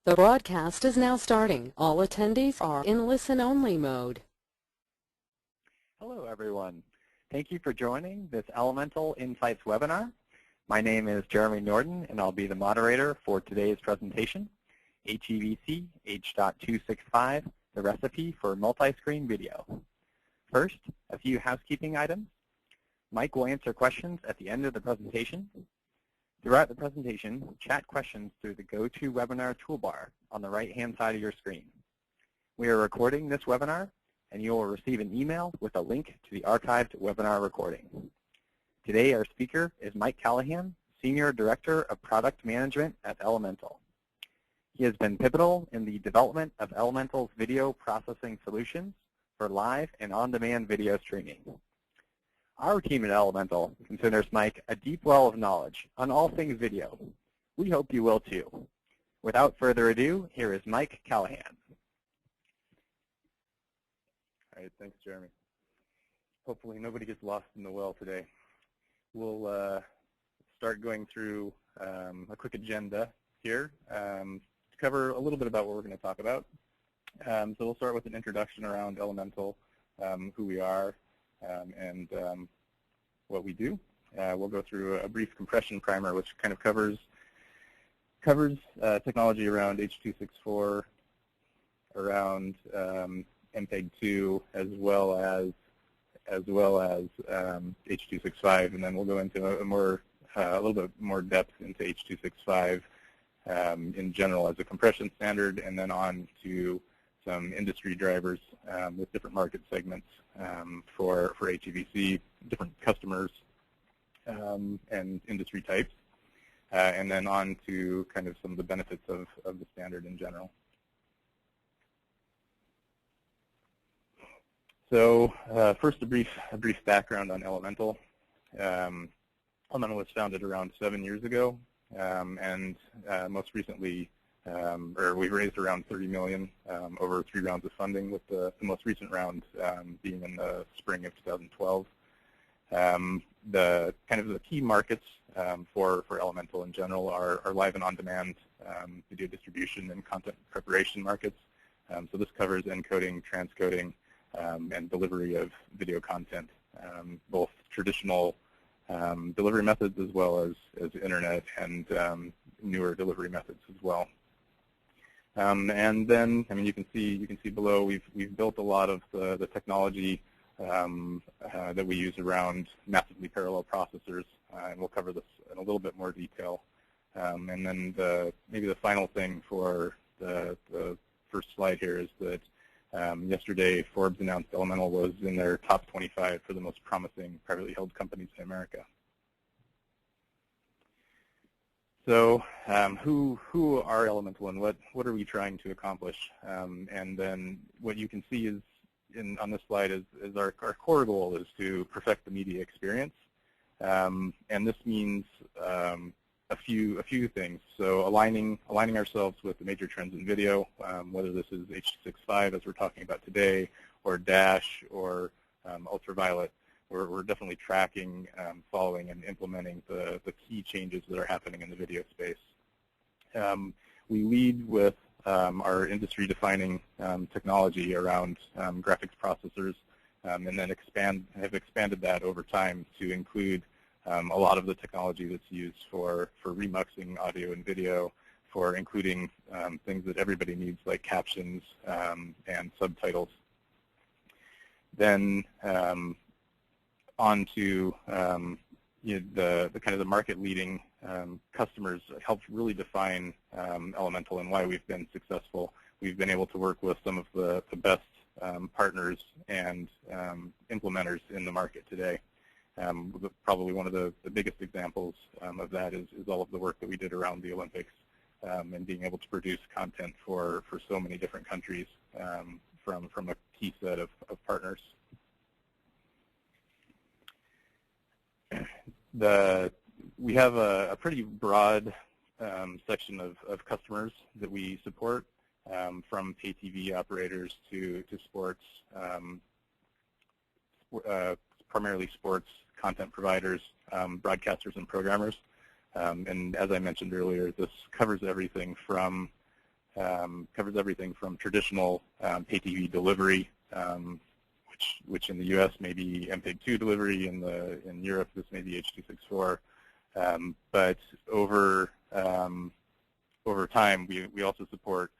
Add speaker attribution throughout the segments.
Speaker 1: The broadcast is now starting. All attendees are in listen-only mode.
Speaker 2: Hello, everyone. Thank you for joining this Elemental Insights webinar. My name is Jeremy Norden, and I'll be the moderator for today's presentation, HEVC H.265, the recipe for multi-screen video. First, a few housekeeping items. Mike will answer questions at the end of the presentation. Throughout the presentation, chat questions through the GoToWebinar toolbar on the right-hand side of your screen. We are recording this webinar, and you will receive an email with a link to the archived webinar recording. Today, our speaker is Mike Callahan, Senior Director of Product Management at Elemental. He has been pivotal in the development of Elemental's video processing solutions for live and on-demand video streaming. Our team at Elemental considers Mike a deep well of knowledge on all things video. We hope you will too. Without further ado, here is Mike Callahan.
Speaker 3: All right, thanks, Jeremy. Hopefully nobody gets lost in the well today. We'll start going through a quick agenda here to cover a little bit about what we're going to talk about. So we'll start with an introduction around Elemental, who we are, and what we do. We'll go through a brief compression primer, which kind of covers technology around H.264, around MPEG-2, as well as H.265, and then we'll go into a little bit more depth into H.265 in general as a compression standard, and then on to some industry drivers with different market segments for HEVC, different customers and industry types, and then on to kind of some of the benefits of the standard in general. So first, a brief background on Elemental. Elemental was founded around 7 years ago, and most recently, we've raised around $30 million over 3 rounds of funding, with the most recent round being in the spring of 2012. The key markets for Elemental in general are live and on-demand video distribution and content preparation markets. So this covers encoding, transcoding, and delivery of video content, both traditional delivery methods as well as internet and newer delivery methods as well. And then, you can see below, we've built a lot of the technology that we use around massively parallel processors, and we'll cover this in a little bit more detail. And then maybe the final thing for the first slide here is that yesterday Forbes announced Elemental was in their top 25 for the most promising privately held companies in America. So who are Elemental, and what are we trying to accomplish? And then what you can see is on this slide is our core goal is to perfect the media experience, and this means a few things. So aligning ourselves with the major trends in video, whether this is H.265 as we're talking about today, or Dash, or ultraviolet. We're definitely tracking, following, and implementing the key changes that are happening in the video space. We lead with our industry-defining technology around graphics processors, and then have expanded that over time to include a lot of the technology that's used for remuxing audio and video, for including things that everybody needs, like captions and subtitles. Then on to the market-leading customers helped really define Elemental and why we've been successful. We've been able to work with some of the best partners and implementers in the market today. Probably one of the biggest examples of that is all of the work that we did around the Olympics and being able to produce content for so many different countries from a key set of partners. We have a pretty broad section of customers that we support, from pay TV operators to sports, primarily sports content providers, broadcasters, and programmers. And as I mentioned earlier, this covers everything from covers everything from traditional pay TV delivery, which in the U.S. may be MPEG-2 delivery, in Europe this may be H.264. But over time, we also support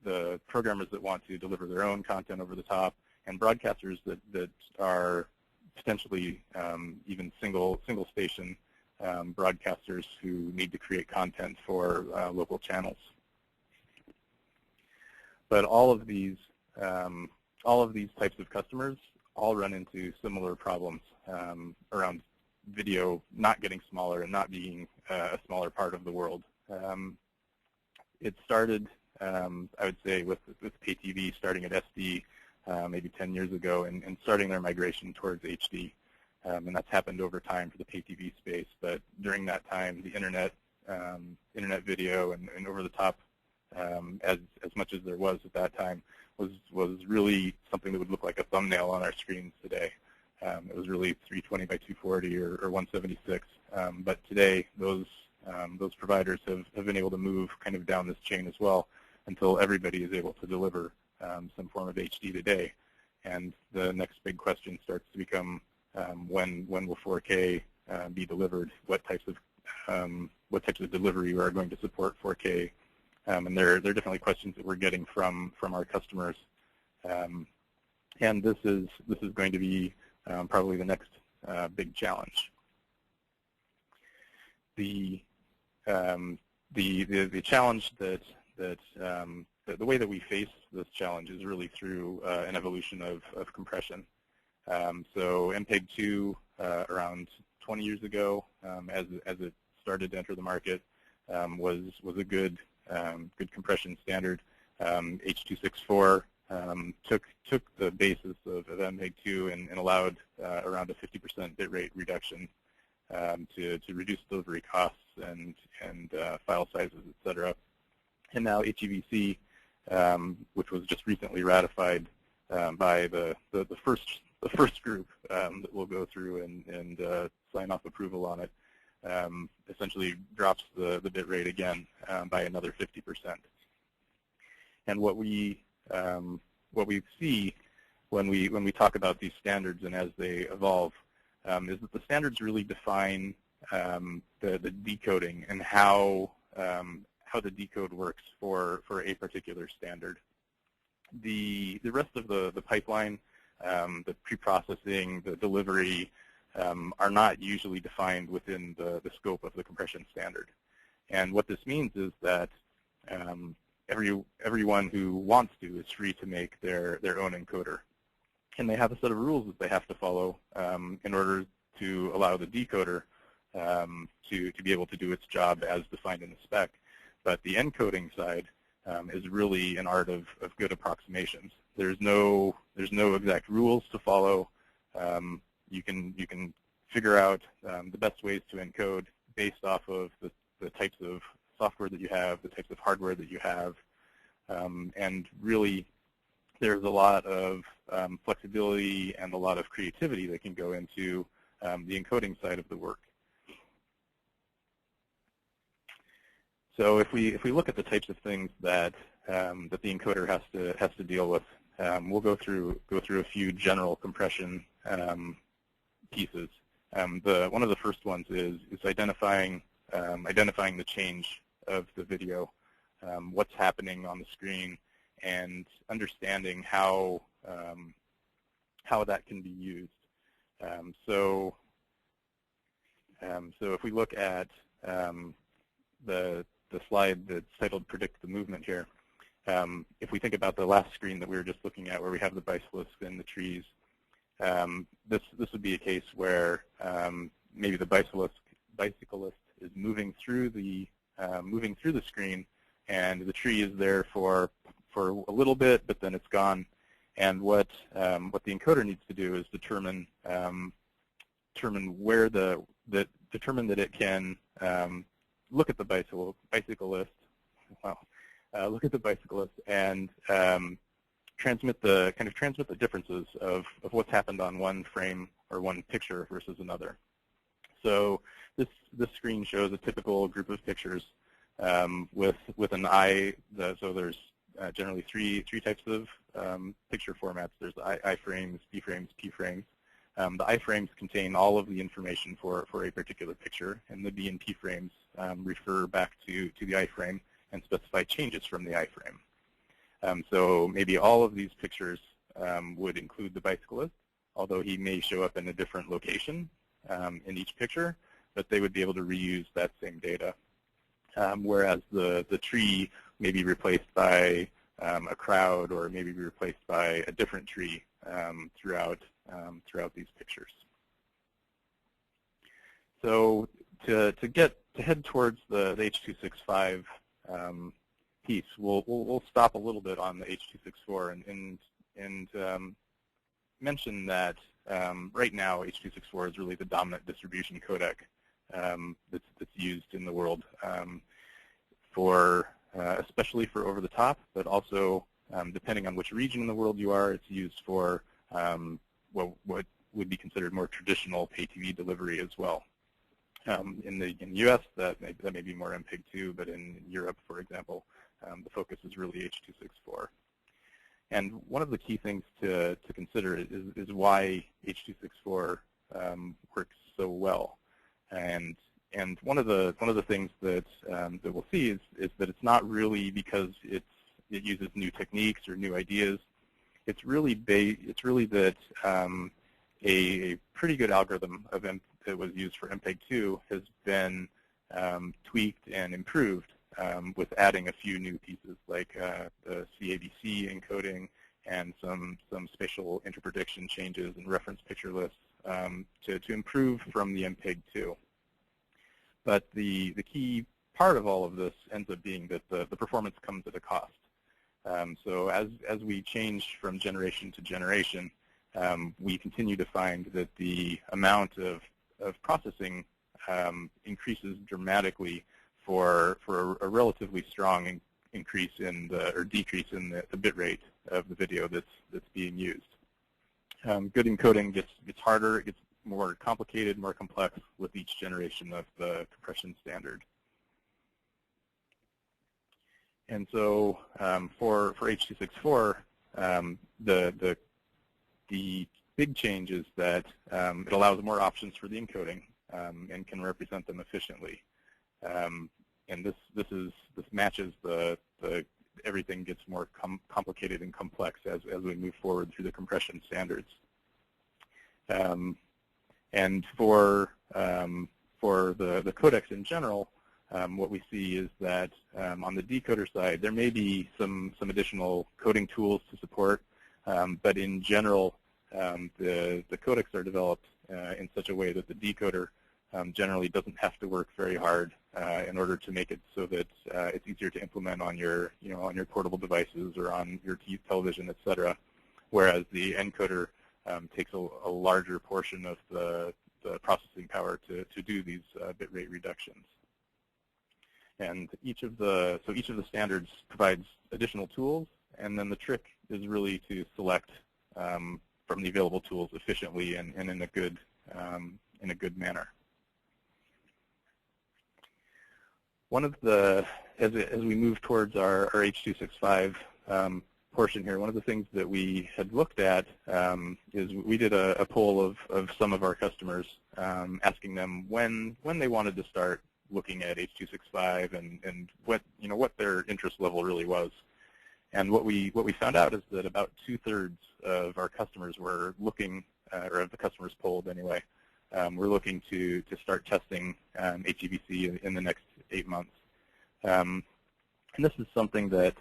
Speaker 3: the programmers that want to deliver their own content over the top, and broadcasters that are potentially even single station broadcasters who need to create content for local channels. But all of these types of customers all run into similar problems around video not getting smaller and not being a smaller part of the world. It started, I would say, with pay TV starting at SD maybe 10 years ago and starting their migration towards HD. And that's happened over time for the pay TV space. But during that time, the internet video and over-the-top, as much as there was at that time, was really something that would look like a thumbnail on our screens today. It was really 320 by 240 or 176. But today, those providers have been able to move kind of down this chain as well until everybody is able to deliver some form of HD today. And the next big question starts to become when will 4K be delivered? What types of delivery are going to support 4K? And there are definitely questions that we're getting from our customers. And this is going to be probably the next big challenge. The challenge that the way that we face this challenge is really through an evolution of compression. So MPEG-2 around 20 years ago, as it started to enter the market, was a good compression standard. H.264 took the basis of MPEG-2 and allowed around a 50% bitrate reduction to reduce delivery costs and file sizes, et cetera. And now HEVC, which was just recently ratified by the first group that will go through and sign off approval on it, essentially drops the bit rate again by another 50%. And what we see when we talk about these standards and as they evolve is that the standards really define the decoding and how the decode works for a particular standard. The rest of the pipeline, the pre-processing, the delivery, are not usually defined within the scope of the compression standard. And what this means is that everyone who wants to is free to make their own encoder. And they have a set of rules that they have to follow in order to allow the decoder to be able to do its job as defined in the spec. But the encoding side is really an art of good approximations. There's no exact rules to follow. You can figure out the best ways to encode based off of the types of software that you have, the types of hardware that you have, and really there's a lot of flexibility and a lot of creativity that can go into the encoding side of the work. So if we look at the types of things that the encoder has to deal with, we'll go through a few general compression pieces. One of the first ones is identifying the change of the video, what's happening on the screen, and understanding how that can be used. So if we look at the slide that's titled "Predict the Movement" here, if we think about the last screen that we were just looking at, where we have the bicyclist and the trees, this would be a case where maybe the bicyclist is moving through the screen, and the tree is there for a little bit, but then it's gone. And what the encoder needs to do is determine that it can look at the bicyclist. Look at the bicyclist and transmit the differences of what's happened on one frame or one picture versus another. So this screen shows a typical group of pictures. with an I. So there's generally three types of picture formats. There's I-frames, B-frames, P-frames. The I-frames contain all of the information for a particular picture, and the B and P frames refer back to the I-frame and specify changes from the I-frame. So maybe all of these pictures would include the bicyclist, although he may show up in a different location in each picture, but they would be able to reuse that same data. Whereas the tree may be replaced by a crowd, or maybe be replaced by a different tree throughout these pictures. So to head towards the H.265 piece, we'll stop a little bit on the H.264 and mention that right now H.264 is really the dominant distribution codec that's used in the world especially for over-the-top, but also depending on which region in the world you are, it's used for what would be considered more traditional pay TV delivery as well. In the U.S., that may be more MPEG-2, but in Europe, for example, the focus is really H.264. And one of the key things to consider is why H.264 works so well. And one of the things that we'll see is that it's not really because it uses new techniques or new ideas. It's really that a pretty good algorithm that was used for MPEG-2 has been tweaked and improved with adding a few new pieces like the HEVC encoding and some spatial interprediction changes and reference picture lists to improve from the MPEG-2. But the key part of all of this ends up being that the performance comes at a cost. So as we change from generation to generation, we continue to find that the amount of processing increases dramatically for a relatively strong increase in or decrease in the bit rate of the video that's being used. Good encoding gets harder, it gets more complicated, more complex with each generation of the compression standard. And so for H.264, the big change is that it allows more options for the encoding and can represent them efficiently. And this matches everything gets more complicated and complex as we move forward through the compression standards. And for the codecs in general, what we see is that on the decoder side, there may be some additional coding tools to support, but in general, the codecs are developed in such a way that the decoder generally doesn't have to work very hard in order to make it so that it's easier to implement on your portable devices or on your television, et cetera. Whereas the encoder takes a larger portion of the processing power to do these bit rate reductions. And each of the standards provides additional tools, and then the trick is really to select from the available tools efficiently and in a good manner. One of as we move towards our H.265 portion here, one of the things that we had looked at is we did a poll of some of our customers, asking them when they wanted to start looking at H.265 and what their interest level really was. And what we found out is that about 2/3 of our customers were looking, or of the customers polled anyway, were looking to start testing HEVC in the next 8 months. And this is something that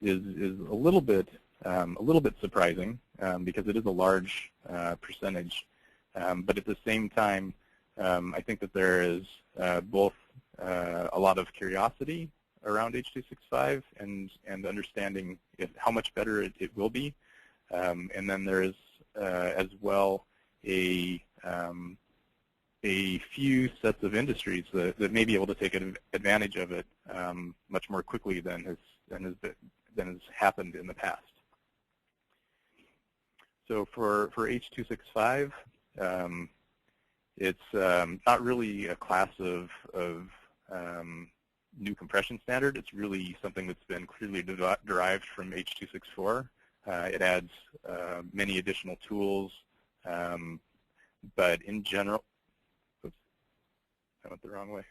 Speaker 3: is a little bit surprising because it is a large percentage, but at the same time, I think that there is both a lot of curiosity around H.265 and understanding how much better it will be, and then there is as well a few sets of industries that may be able to take advantage of it much more quickly than has happened in the past. So for H.265, it's not really a class of new compression standard. It's really something that's been clearly derived from H.264. It adds many additional tools, but in general, oops, I went the wrong way.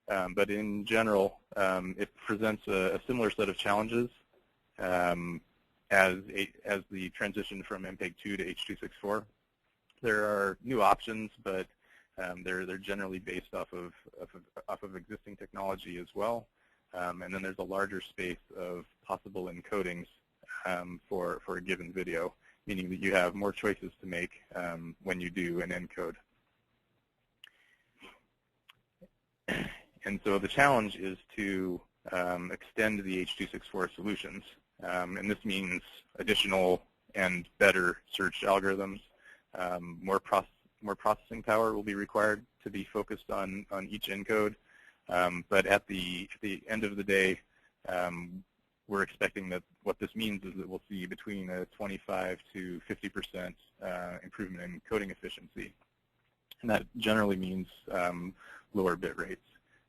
Speaker 3: But in general, it presents a similar set of challenges as the transition from MPEG-2 to H.264. There are new options, but they're generally based off of existing technology as well. And then there's a larger space of possible encodings for a given video, meaning that you have more choices to make when you do an encode. And so the challenge is to extend the H.264 solutions. And this means additional and better search algorithms. More processing power will be required to be focused on each encode. But at the end of the day, we're expecting that what this means is that we'll see between a 25 to 50% improvement in coding efficiency. And that generally means lower bit rates.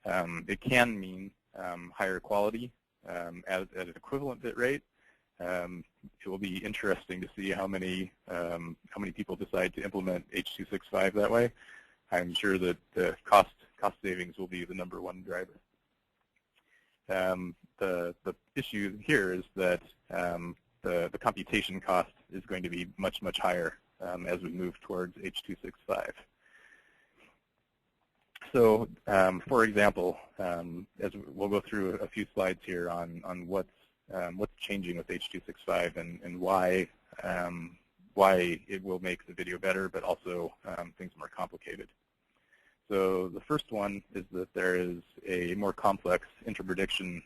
Speaker 3: It can mean higher quality at an equivalent bit rate. It will be interesting to see how many people decide to implement H.265 that way. I'm sure that the cost savings will be the #1 driver. The issue here is that the computation cost is going to be much higher as we move towards H.265. So, for example, as we'll go through a few slides here on what's changing with H.265 and why it will make the video better, but also things more complicated. So the first one is that there is a more complex interprediction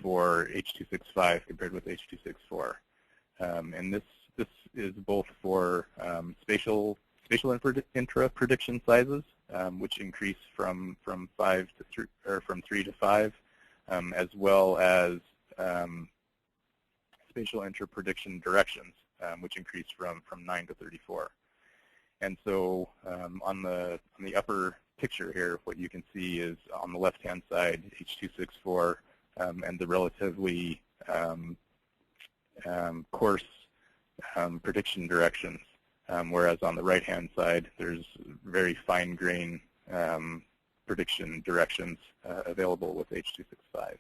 Speaker 3: for H.265 compared with H.264, and this is both for spatial intra-prediction sizes, which increase from 3 to 5, as well as spatial intra-prediction directions, which increase from 9 to 34. And so on the upper picture here, what you can see is on the left-hand side, H.264 and the relatively coarse prediction directions, whereas on the right-hand side, there's very fine-grained prediction directions available with H.265.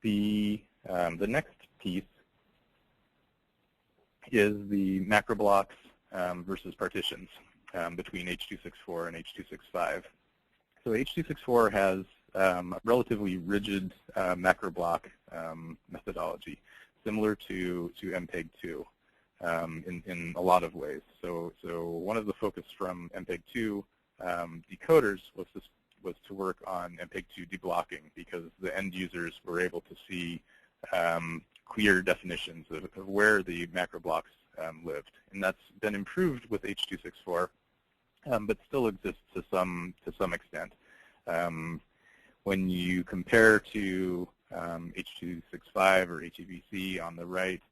Speaker 3: The next piece is the macro blocks versus partitions between H.264 and H.265. So H.264 has a relatively rigid macro block methodology, similar to MPEG-2 in a lot of ways. So one of the focus from MPEG-2 decoders was to work on MPEG-2 deblocking, because the end users were able to see clear definitions of where the macro blocks lived, and that's been improved with H.264, but still exists to some extent. When you compare to H.265 or HEVC on the right,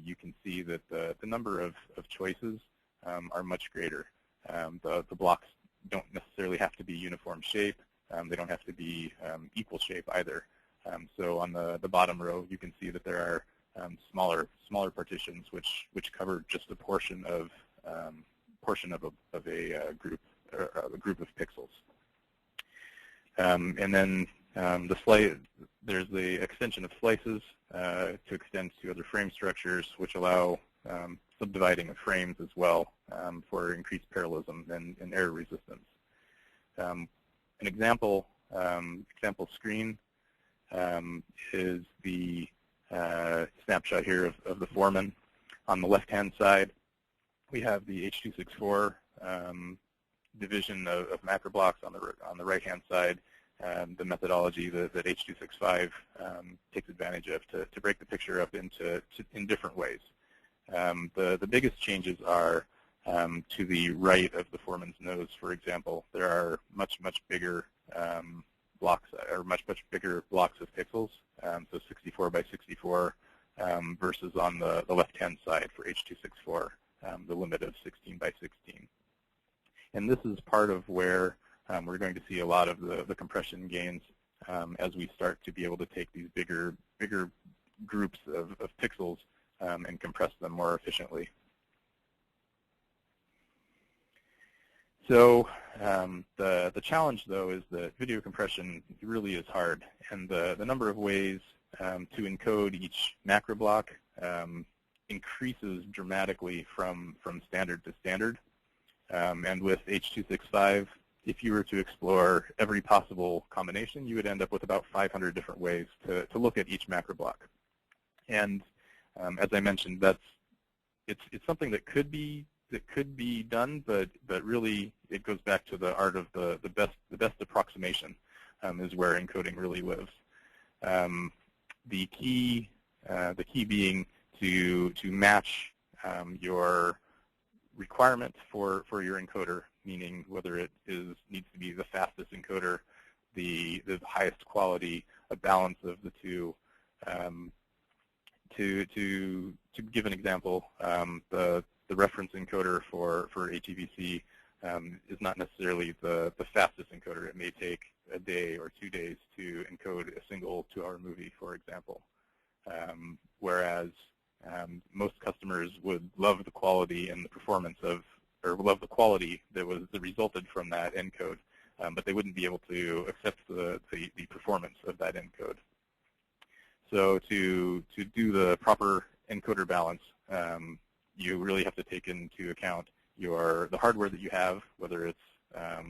Speaker 3: you can see that the number of choices are much greater. The blocks don't necessarily have to be uniform shape. They don't have to be equal shape either. So on the bottom row, you can see that there are smaller partitions which cover just a portion of a group, or a group of pixels. And then there's the extension of slices to extend to other frame structures, which allow subdividing of frames as well for increased parallelism and error resistance. An example screen is the snapshot here of the foreman. On the left-hand side, we have the H.264 division of macro blocks. On the right-hand side, the methodology that H.265 takes advantage of to break the picture up in different ways. The biggest changes are to the right of the foreman's nose, for example. There are much bigger blocks, or much bigger blocks of pixels, so 64 by 64, versus on the left-hand side for H.264, the limit of 16 by 16. And this is part of where we're going to see a lot of the compression gains as we start to be able to take these bigger groups of pixels and compress them more efficiently. So the challenge, though, is that video compression really is hard, and the number of ways to encode each macro block increases dramatically from standard to standard. And with H.265, if you were to explore every possible combination, you would end up with about 500 different ways to look at each macro block. And as I mentioned, it's something that could be done, but really it goes back to the art of the best approximation is where encoding really lives. The key being to match your requirement for your encoder, meaning whether it needs to be the fastest encoder, the highest quality, a balance of the two. To give an example, the reference encoder for HEVC is not necessarily the fastest encoder. It may take a day or 2 days to encode a single 2-hour movie, for example. Whereas most customers would love the quality and the performance or love the quality that resulted from that encode, but they wouldn't be able to accept the performance of that encode. So to do the proper encoder balance, you really have to take into account the hardware that you have, whether it's a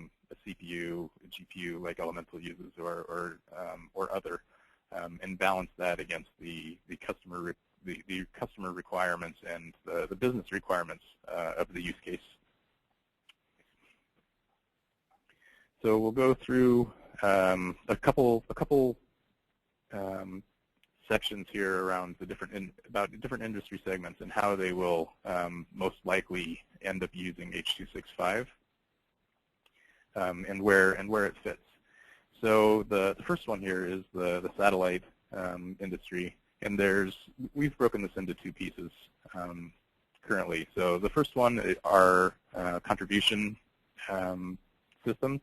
Speaker 3: CPU, a GPU like Elemental uses, or other, and balance that against the customer requirements and the business requirements of the use case. So we'll go through a couple sections here around about different industry segments and how they will most likely end up using H.265 and where it fits. So the first one here is the satellite industry, and we've broken this into 2 pieces currently. So the first one are contribution systems,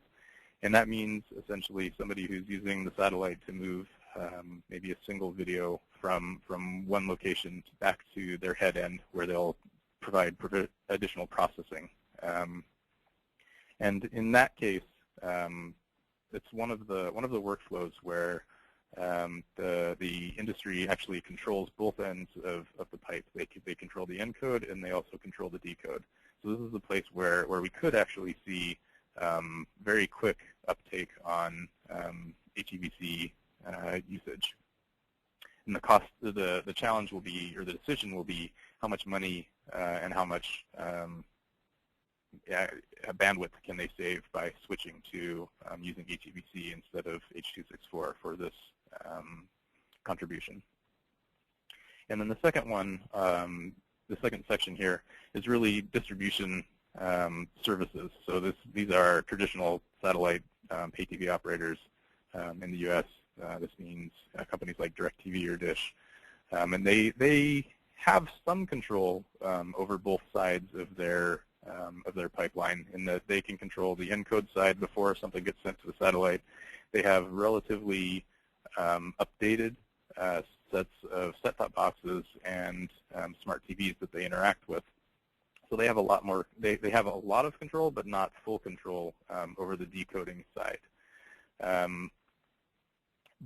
Speaker 3: and that means essentially somebody who's using the satellite to move maybe a single video from one location back to their head end, where they'll provide additional processing. And in that case, it's one of the workflows where the industry actually controls both ends of the pipe. They control the encode, and they also control the decode. So this is the place where we could actually see very quick uptake on HEVC usage. And the challenge will be, or the decision will be, how much money and how much bandwidth can they save by switching to using HEVC instead of H.264 for this contribution. And then the second one, the second section here, is really distribution services. So these are traditional satellite pay TV operators in the U.S. This means companies like DirecTV or Dish. And they have some control over both sides of their pipeline, in that they can control the encode side before something gets sent to the satellite. They have relatively updated sets of set-top boxes and smart TVs that they interact with. So they have a lot more. They have a lot of control, but not full control over the decoding side.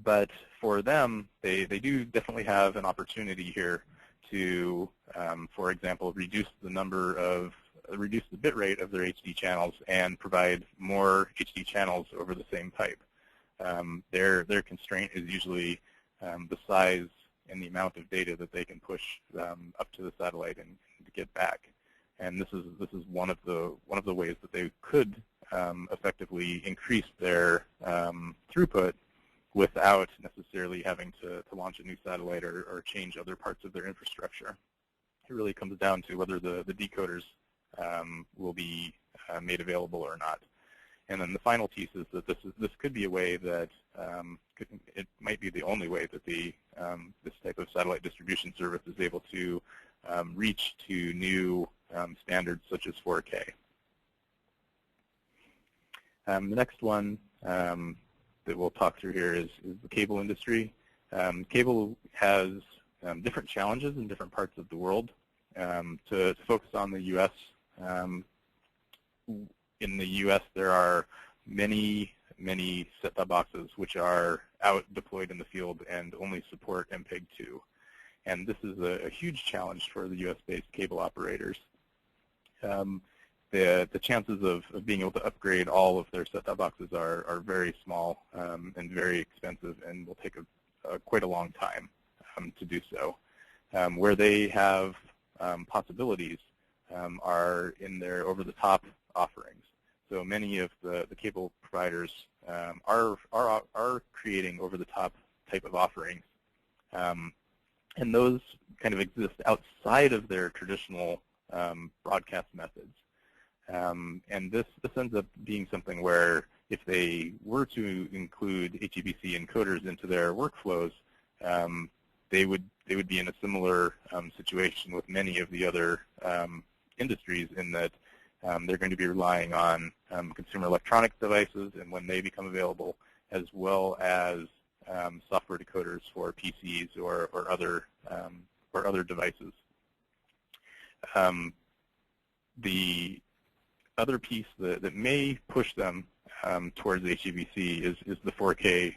Speaker 3: But for them, they do definitely have an opportunity here to, for example, reduce the bit rate of their HD channels and provide more HD channels over the same pipe. Their constraint is usually the size and the amount of data that they can push up to the satellite and to get back. And this is one of the ways that they could effectively increase their throughput without necessarily having to launch a new satellite or change other parts of their infrastructure. It really comes down to whether the decoders will be made available or not. And then the final piece is that this could be a way that it might be the only way that this type of satellite distribution service is able to reach to new standards such as 4K. The next one that we'll talk through here is the cable industry. Cable has different challenges in different parts of the world. To focus on the U.S., in the U.S. there are many set-top boxes which are out deployed in the field and only support MPEG-2. And this is a huge challenge for the U.S.-based cable operators. The chances of being able to upgrade all of their set-top boxes are very small and very expensive, and will take quite a long time to do so. Where they have possibilities are in their over-the-top offerings. So many of the cable providers are creating over-the-top type of offerings, and those kind of exist outside of their traditional broadcast methods. And this ends up being something where if they were to include HEVC encoders into their workflows, they would be in a similar situation with many of the other industries, in that they're going to be relying on consumer electronics devices, and when they become available, as well as software decoders for PCs or other devices. The other piece that may push them towards HEVC is the 4K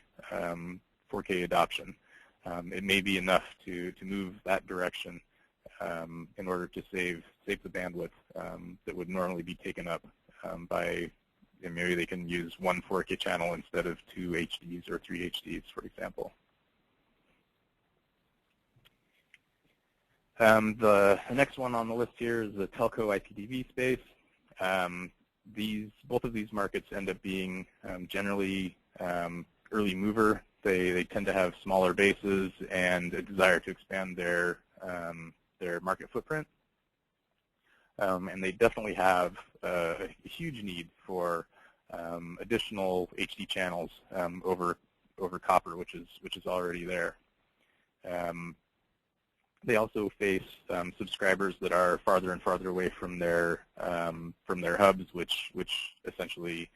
Speaker 3: adoption. It may be enough to move that direction in order to save the bandwidth that would normally be taken up by, maybe they can use one 4K channel instead of 2 HDs or 3 HDs, for example. The next one on the list here is the telco IPTV space. Both of these markets end up being generally early mover. They tend to have smaller bases and a desire to expand their market footprint. And they definitely have a huge need for additional HD channels over copper, which is already there. They also face subscribers that are farther and farther away from their hubs, which essentially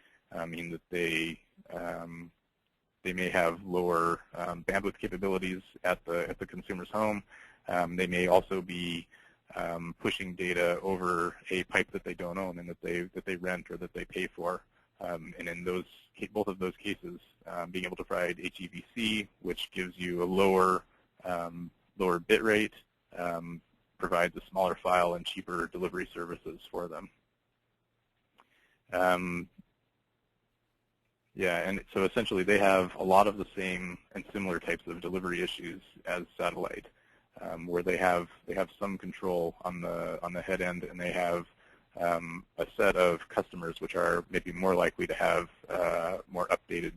Speaker 3: mean that they may have lower bandwidth capabilities at the consumer's home. They may also be pushing data over a pipe that they don't own and that they rent or that they pay for. And in both of those cases, being able to provide HEVC, which gives you a lower bit rate, provides a smaller file and cheaper delivery services for them. Yeah, and so essentially they have a lot of the same and similar types of delivery issues as satellite, where they have some control on the head end, and they have a set of customers which are maybe more likely to have more updated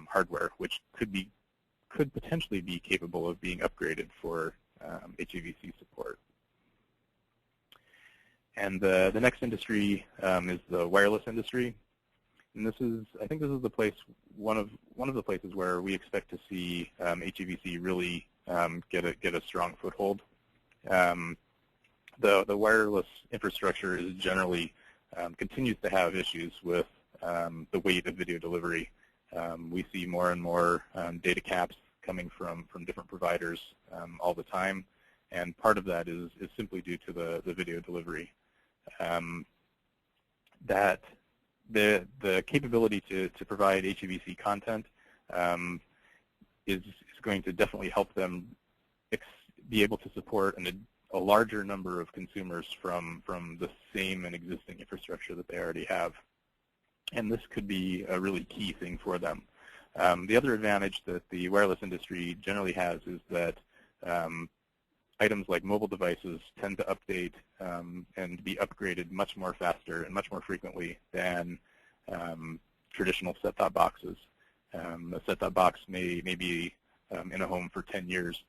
Speaker 3: hardware, which could potentially be capable of being upgraded for HEVC support. And the next industry is the wireless industry, and I think this is the place, one of the places where we expect to see HEVC really get a strong foothold. The wireless infrastructure is generally continues to have issues with the weight of video delivery. We see more and more data caps coming from different providers all the time, and part of that is simply due to the video delivery. That the capability to provide HEVC content is going to definitely help them be able to support a larger number of consumers from the same and existing infrastructure that they already have. And this could be a really key thing for them. The other advantage that the wireless industry generally has is that items like mobile devices tend to update and be upgraded much more faster and much more frequently than traditional set-top boxes. A set-top box may be in a home for 10 years,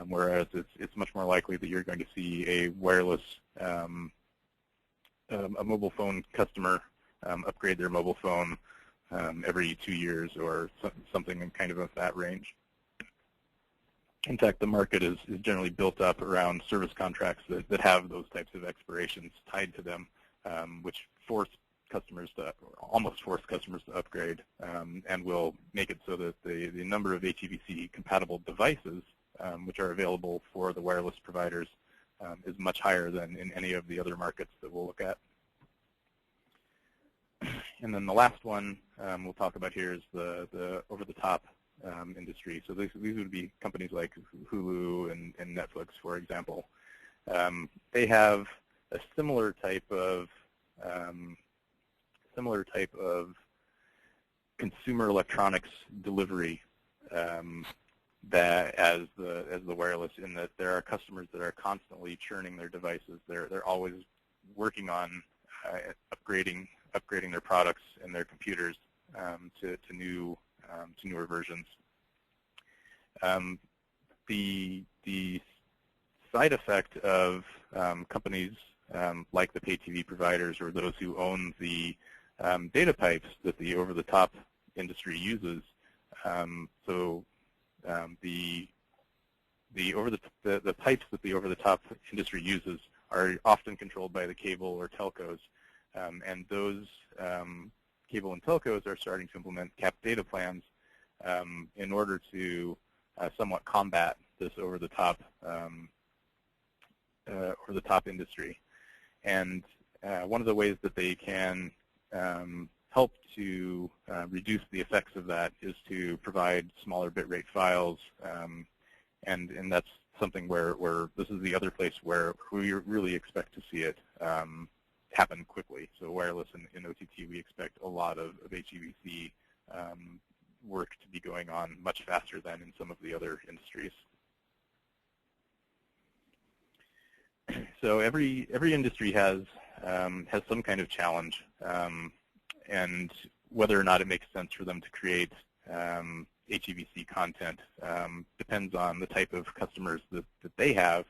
Speaker 3: whereas it's much more likely that you're going to see a wireless, a mobile phone customer upgrade their mobile phone every 2 years or something in kind of that range. In fact, the market is generally built up around service contracts that have those types of expirations tied to them, which force customers to, or almost force customers to upgrade, and will make it so that the number of HEVC compatible devices, which are available for the wireless providers, is much higher than in any of the other markets that we'll look at. And then the last one we'll talk about here is the over-the-top industry. So these would be companies like Hulu and Netflix, for example. They have a similar type of consumer electronics delivery that as the wireless, in that there are customers that are constantly churning their devices. They're always working on upgrading their products and their computers to newer versions. The side effect of companies like the pay TV providers or those who own the data pipes that the over-the-top industry uses. The pipes that the over-the-top industry uses are often controlled by the cable or telcos, and those cable and telcos are starting to implement capped data plans in order to somewhat combat this over-the-top industry. And one of the ways that they can help to reduce the effects of that is to provide smaller bitrate files, and that's something where this is the other place where we really expect to see it happen quickly. So wireless and in OTT, we expect a lot of HEVC work to be going on much faster than in some of the other industries. So every industry has some kind of challenge, and whether or not it makes sense for them to create HEVC content depends on the type of customers that they have,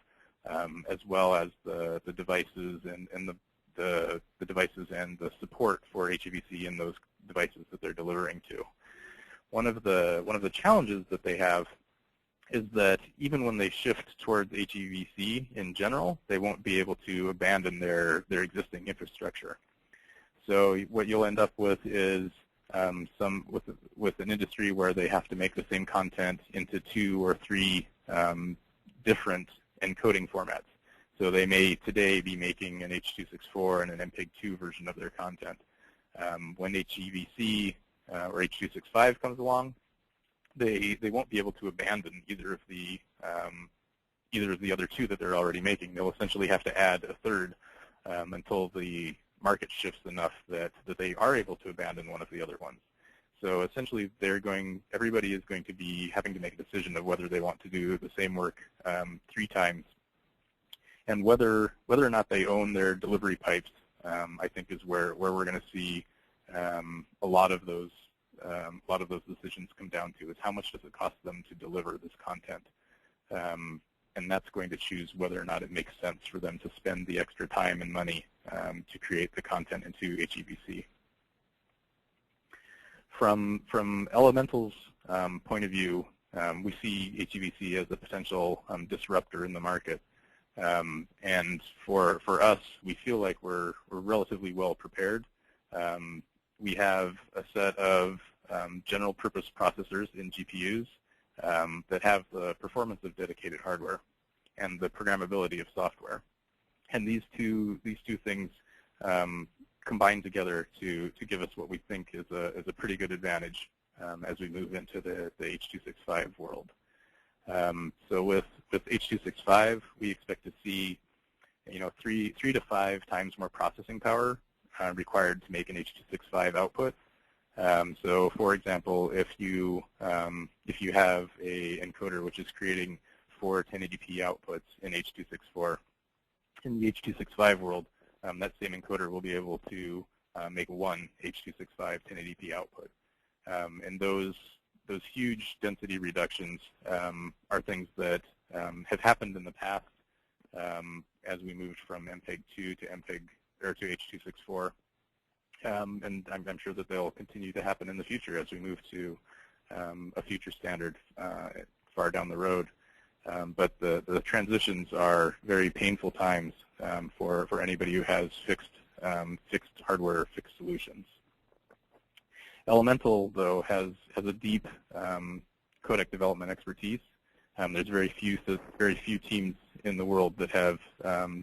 Speaker 3: as well as the devices and the devices and the support for HEVC in those devices that they're delivering to. One of the challenges that they have is that even when they shift towards HEVC in general, they won't be able to abandon their existing infrastructure. So what you'll end up with is with an industry where they have to make the same content into 2 or 3 different encoding formats. So they may today be making an H.264 and an MPEG-2 version of their content. When HEVC or H.265 comes along, they won't be able to abandon either of the other 2 that they're already making. They'll essentially have to add a third until the market shifts enough that they are able to abandon one of the other ones. So essentially, everybody is going to be having to make a decision of whether they want to do the same work 3 times, and whether or not they own their delivery pipes. I think is where we're going to see a lot of those decisions come down to, is how much does it cost them to deliver this content, and that's going to choose whether or not it makes sense for them to spend the extra time and money to create the content into HEVC. From Elemental's point of view, we see HEVC as a potential disruptor in the market. And for us, we feel like we're relatively well prepared. We have a set of general purpose processors in GPUs that have the performance of dedicated hardware and the programmability of software. And these two things combine together to give us what we think is a pretty good advantage as we move into the H.265 world. So with H.265, we expect to see 3 to 5 times more processing power required to make an H.265 output. So for example, if you have a encoder which is creating 4 1080p outputs in H.264, in the H.265 world, that same encoder will be able to make 1 H.265 1080p output. And those huge density reductions are things that have happened in the past as we moved from MPEG-2 to MPEG or to H.264. And I'm sure that they'll continue to happen in the future as we move to a future standard far down the road. But the transitions are very painful times for anybody who has fixed fixed hardware, fixed solutions. Elemental, though, has a deep codec development expertise. There's very few teams in the world that have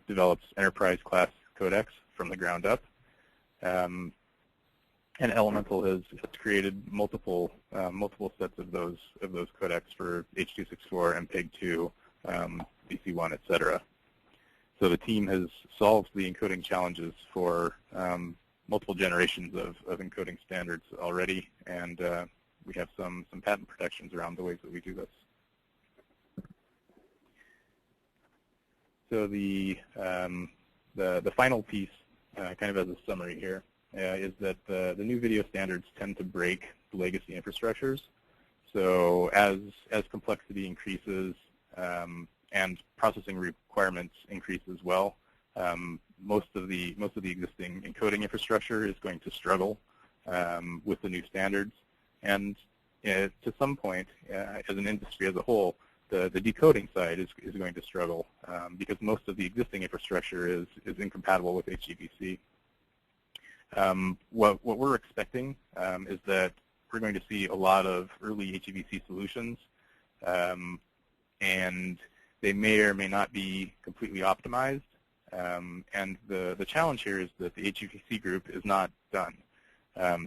Speaker 3: developed enterprise-class codecs from the ground up. And Elemental has created multiple sets of those codecs for H.264, MPEG-2, VC1, etc. So the team has solved the encoding challenges for multiple generations of encoding standards already, and we have some patent protections around the ways that we do this. So the final piece, kind of as a summary here, is that the new video standards tend to break the legacy infrastructures. So as complexity increases and processing requirements increase as well, most of the existing encoding infrastructure is going to struggle with the new standards, and to some point, as an industry as a whole, the decoding side is going to struggle because most of the existing infrastructure is incompatible with HEVC. What we're expecting is that we're going to see a lot of early HEVC solutions, and they may or may not be completely optimized. And the challenge here is that the HEVC group is not done.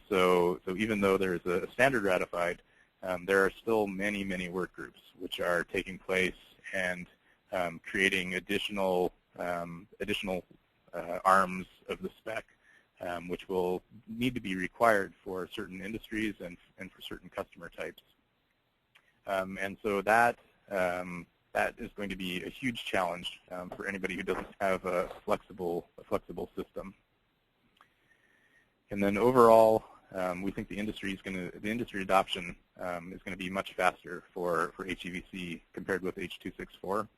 Speaker 3: So even though there is a standard ratified, there are still many, many work groups which are taking place and creating additional arms of the spec, which will need to be required for certain industries and for certain customer types. And so that is going to be a huge challenge for anybody who doesn't have a flexible system. And then overall, we think the industry adoption is going to be much faster for HEVC compared with H.264.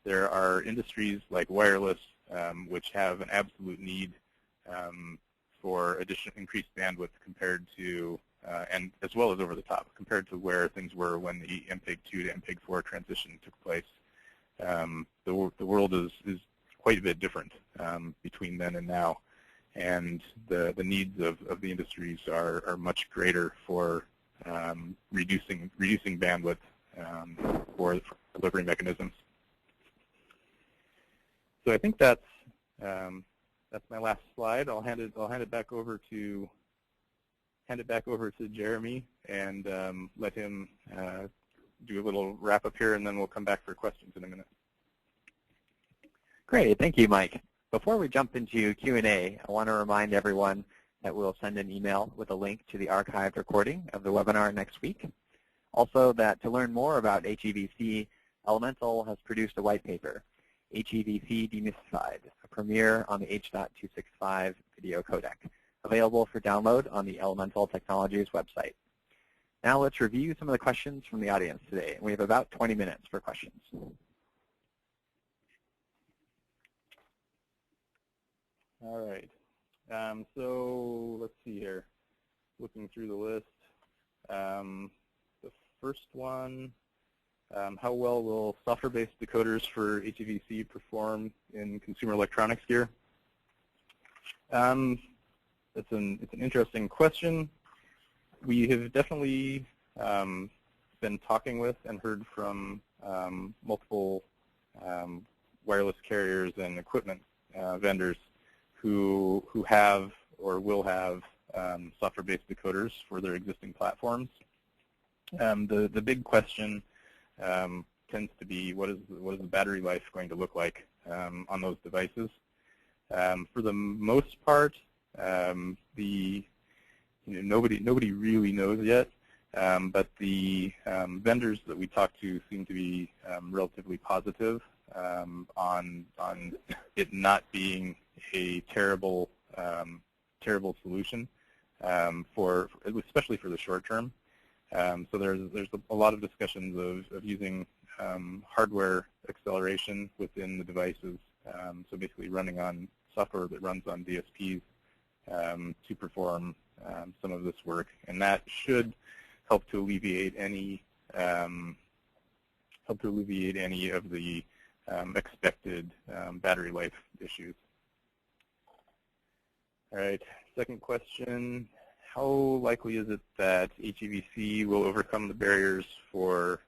Speaker 3: There are industries like wireless which have an absolute need for increased bandwidth compared to and as well as over the top compared to where things were when the MPEG-2 to MPEG-4 transition took place. The world is quite a bit different between then and now, and the needs of the industries are much greater for reducing bandwidth for delivery mechanisms. So I think that's my last slide. I'll hand it back over to Jeremy and let him do a little wrap up here, and then we'll come back for questions in a minute.
Speaker 2: Great, thank you, Mike. Before we jump into Q&A, I want to remind everyone that we'll send an email with a link to the archived recording of the webinar next week. Also, that to learn more about HEVC, Elemental has produced a white paper, HEVC Demystified, a premiere on the H.265 video codec, available for download on the Elemental Technologies website. Now let's review some of the questions from the audience today. We have about 20 minutes for questions.
Speaker 3: All right. So let's see here. Looking through the list. The first one, how well will software-based decoders for HEVC perform in consumer electronics gear? It's an interesting question. We have definitely been talking with and heard from multiple wireless carriers and equipment vendors who have or will have software-based decoders for their existing platforms. The big question tends to be what is the battery life going to look like on those devices. For the most part, nobody really knows yet, but the vendors that we talk to seem to be relatively positive on it not being a terrible solution especially for the short term. So there's a lot of discussions of using hardware acceleration within the devices. So basically running on software that runs on DSPs to perform some of this work, and that should help to alleviate any of the expected battery life issues. All right, second question. How likely is it that HEVC will overcome the barriers for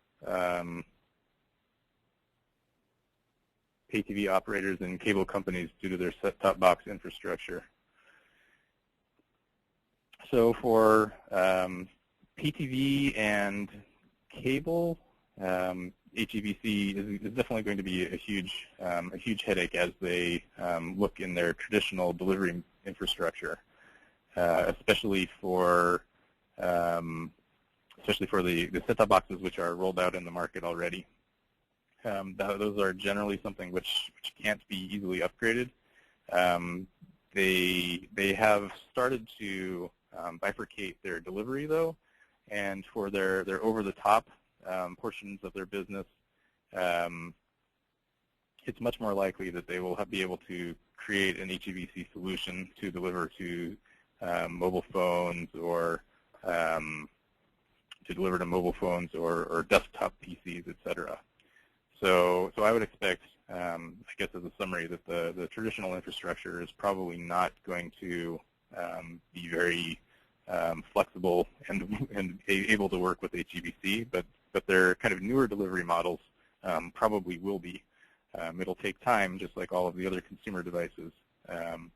Speaker 3: pay TV operators and cable companies due to their set-top box infrastructure? So for PTV and cable, HEVC is definitely going to be a huge headache as they look in their traditional delivery infrastructure, especially for the set-top boxes which are rolled out in the market already. Those are generally something which can't be easily upgraded. They have started to bifurcate their delivery though, and for their over-the-top portions of their business, it's much more likely that they will be able to create an HEVC solution to deliver to mobile phones or desktop PCs, etc. So I would expect, I guess as a summary, that the traditional infrastructure is probably not going to be very flexible and able to work with HEVC, but their kind of newer delivery models probably will be. It'll take time, just like all of the other consumer devices,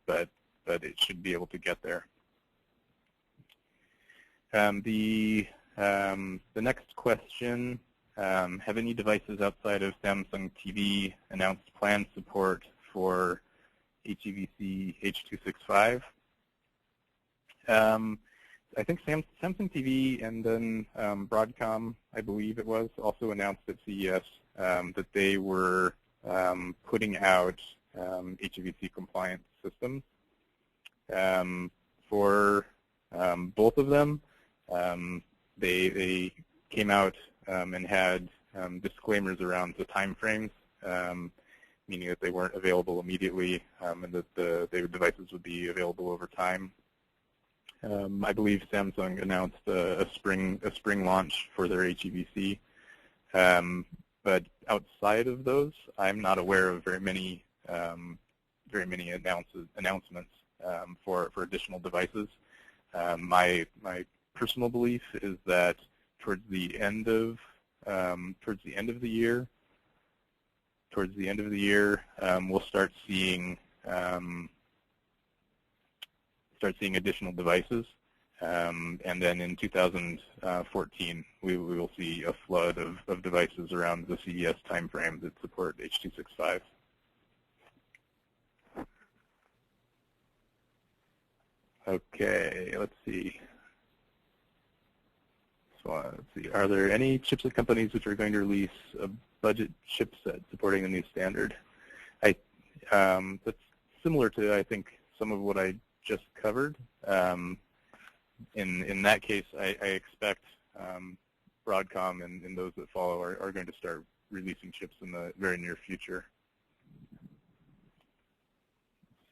Speaker 3: but it should be able to get there. The next question, have any devices outside of Samsung TV announced planned support for HEVC H.265? I think Samsung TV and then Broadcom, I believe it was, also announced at CES that they were putting out HEVC compliant systems. For both of them, they came out and had disclaimers around the time frames, meaning that they weren't available immediately and that the devices would be available over time. I believe Samsung announced a spring launch for their HEVC, but outside of those, I'm not aware of very many announcements for additional devices. My personal belief is that towards the end of the year, we'll start seeing additional devices, and then in 2014 we will see a flood of devices around the CES timeframe that support H.265. Okay, let's see. So let's see. Are there any chipset companies which are going to release a budget chipset supporting the new standard? That's similar to, I think, some of what I just covered. In that case, I expect Broadcom and those that follow are going to start releasing chips in the very near future.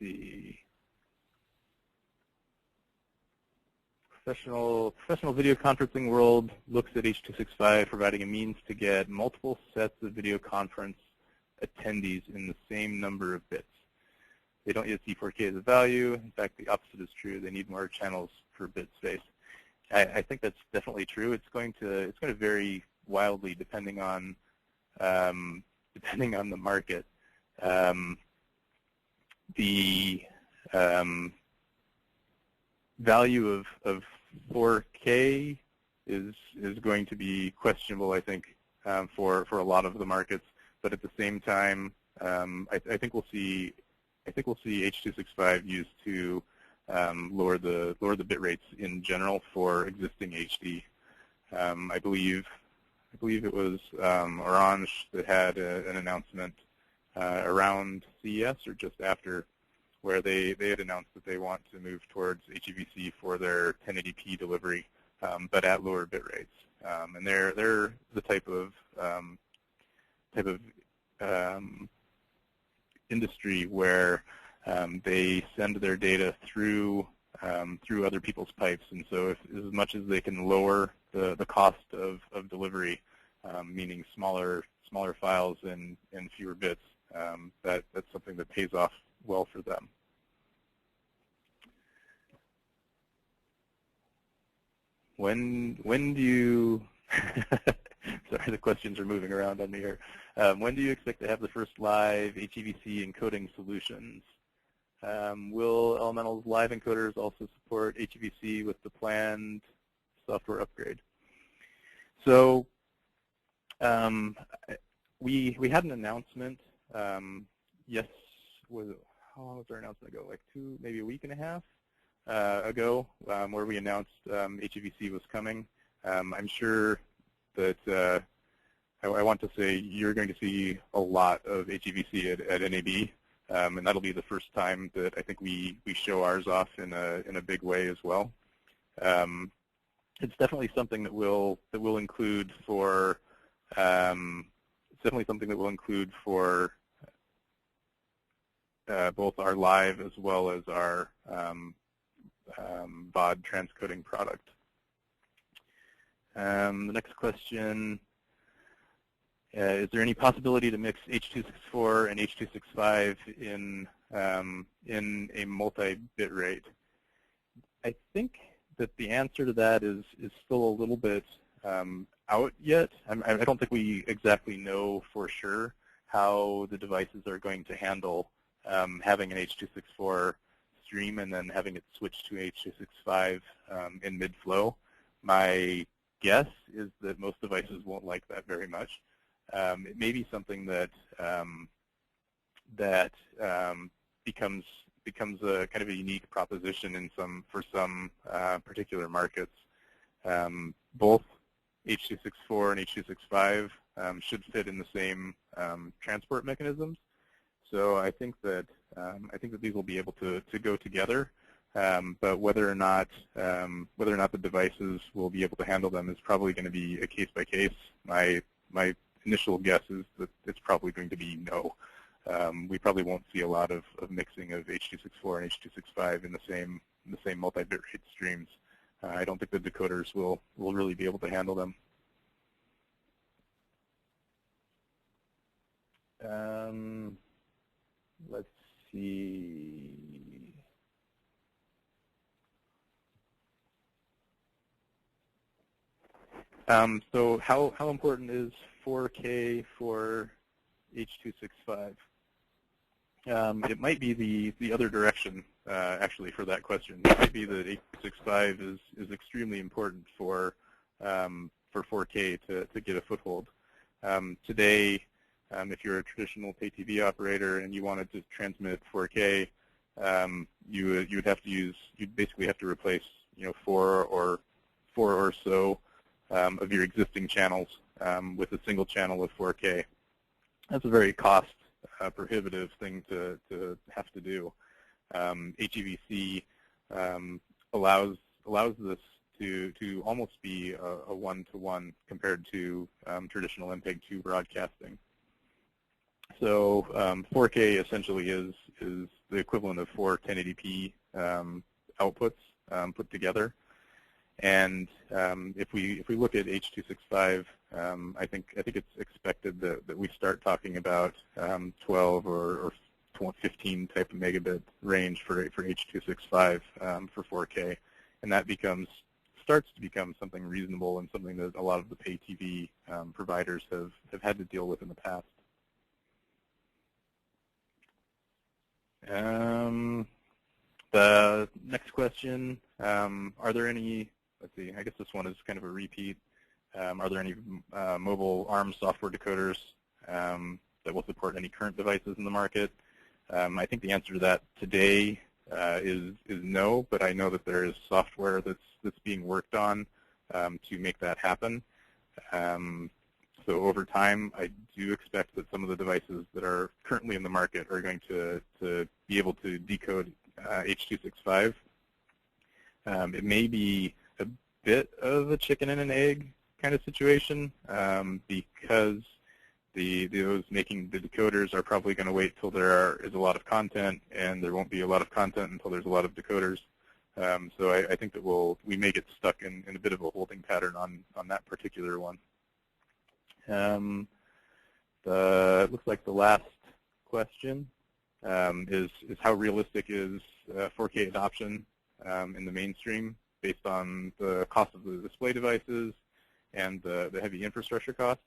Speaker 3: Let's see. Professional video conferencing world looks at H.265 providing a means to get multiple sets of video conference attendees in the same number of bits. They don't yet see 4K as a value. In fact, the opposite is true. They need more channels per bit space. I think that's definitely true. It's going to vary wildly depending on the market. The value of 4K is going to be questionable, I think, for a lot of the markets. But at the same time, I think we'll see H.265 used to lower the bit rates in general for existing HD. I believe it was Orange that had an announcement around CES or just after, where they had announced that they want to move towards HEVC for their 1080p delivery, but at lower bit rates. And they're the type of industry where they send their data through other people's pipes, and so as much as they can lower the cost of delivery, meaning smaller files and fewer bits, that's something that pays off well for them. when do you, sorry, the questions are moving around on me here. When do you expect to have the first live HEVC encoding solutions? Will Elemental's live encoders also support HEVC with the planned software upgrade? So we had an announcement, yes, how long was our announcement ago? Like maybe a week and a half ago, where we announced HEVC was coming. I'm sure that I want to say you're going to see a lot of HEVC at NAB, and that'll be the first time that I think we show ours off in a big way as well. It's definitely something that we'll include for both our live as well as our VOD transcoding product. The next question, is there any possibility to mix H.264 and H.265 in a multi-bit rate? I think that the answer to that is still a little bit out yet. I don't think we exactly know for sure how the devices are going to handle having an H.264 stream and then having it switch to H.265 in mid-flow. My guess is that most devices won't like that very much. It may be something that becomes a kind of a unique proposition for some particular markets. Both H.264 and H.265 should fit in the same transport mechanisms. So I think that these will be able to go together. But whether or not the devices will be able to handle them is probably going to be a case by case. My initial guess is that it's probably going to be no. We probably won't see a lot of mixing of H.264 and H.265 in the same multi-bit rate streams. I don't think the decoders will really be able to handle them. Let's see. So how important is 4K for H.265? It might be the other direction, actually, for that question. It might be that H.265 is extremely important for 4K to get a foothold. Today, if you're a traditional pay TV operator and you wanted to transmit 4K, you'd basically have to replace four or so of your existing channels with a single channel of 4K. That's a very cost prohibitive thing to have to do. HEVC allows this to almost be a one-to-one compared to traditional MPEG-2 broadcasting. So 4K essentially is the equivalent of 4 1080p outputs put together. And if we look at H.265, I think it's expected that we start talking about 12 or 15 type of megabit range for H.265 for 4K, and that starts to become something reasonable and something that a lot of the pay TV providers have had to deal with in the past. The next question, are there any, let's see, I guess this one is kind of a repeat. Are there any mobile ARM software decoders that will support any current devices in the market? I think the answer to that today is no, but I know that there is software that's being worked on to make that happen. So over time, I do expect that some of the devices that are currently in the market are going to be able to decode H.265. It may be a bit of a chicken and an egg kind of situation because those making the decoders are probably going to wait till there is a lot of content, and there won't be a lot of content until there's a lot of decoders. So I think that we may get stuck in a bit of a holding pattern on that particular one. It looks like the last question is how realistic is 4K adoption in the mainstream based on the cost of the display devices and the heavy infrastructure cost.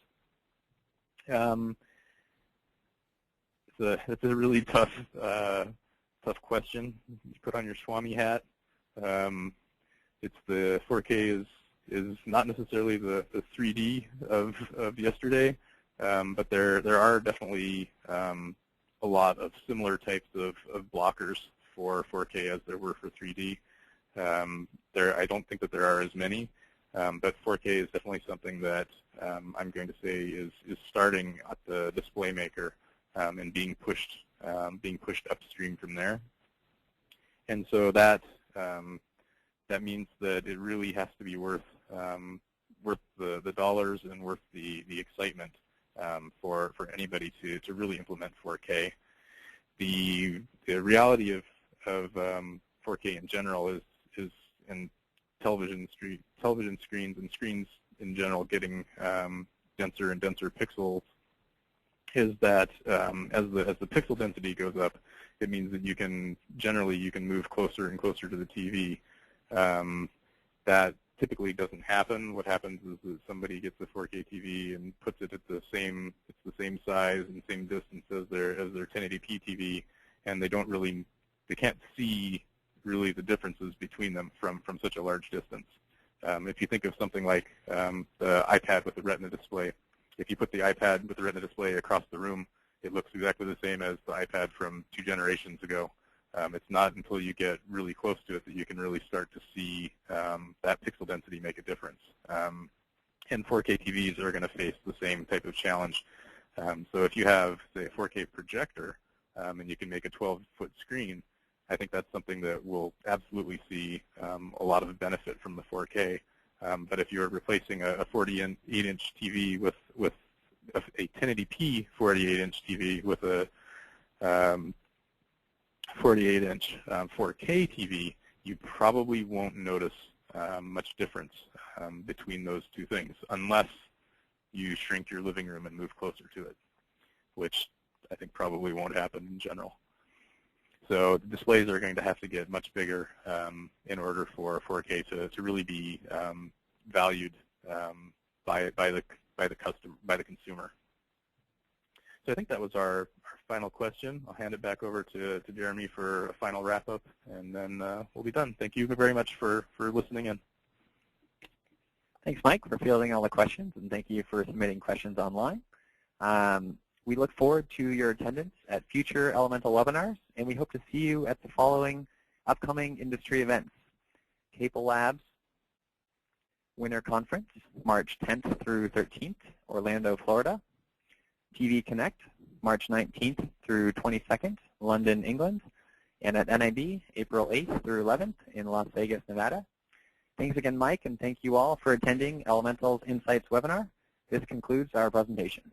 Speaker 3: It's a really tough question. You put on your Swami hat. It's the 4K is not necessarily the 3D of yesterday, but there are definitely a lot of similar types of blockers for 4K as there were for 3D. I don't think that there are as many, but 4K is definitely something that I'm going to say is starting at the display maker and being pushed upstream from there. And so that means that it really has to be worth the dollars and worth the excitement for anybody to really implement 4K. The reality of 4K in general is in television screens and screens in general getting denser and denser pixels, is that as the pixel density goes up, it means that you can move closer and closer to the TV. That typically doesn't happen. What happens is that somebody gets a 4K TV and puts it at the same size and same distance as their 1080p TV, and they can't see really the differences between them from such a large distance. If you think of something like the iPad with the Retina display, if you put the iPad with the Retina display across the room, it looks exactly the same as the iPad from 2 generations ago. It's not until you get really close to it that you can really start to see that pixel density make a difference. And 4K TVs are going to face the same type of challenge. So if you have, say, a 4K projector and you can make a 12-foot screen, I think that's something that will absolutely see a lot of benefit from the 4K. But if you're replacing a 48-inch TV with a 1080p 48-inch TV with a 48-inch 4K TV, you probably won't notice much difference between those two things, unless you shrink your living room and move closer to it, which I think probably won't happen in general. So the displays are going to have to get much bigger in order for 4K to really be valued by the consumer. So I think that was our final question. I'll hand it back over to Jeremy for a final wrap-up, and then we'll be done. Thank you very much for listening in.
Speaker 2: Thanks, Mike, for fielding all the questions, and thank you for submitting questions online. We look forward to your attendance at future Elemental webinars, and we hope to see you at the following upcoming industry events: Capel Labs Winter Conference, March 10th through 13th, Orlando, Florida; TV Connect, March 19th through 22nd, London, England; and at NIB, April 8th through 11th in Las Vegas, Nevada. Thanks again, Mike, and thank you all for attending Elemental's Insights webinar. This concludes our presentation.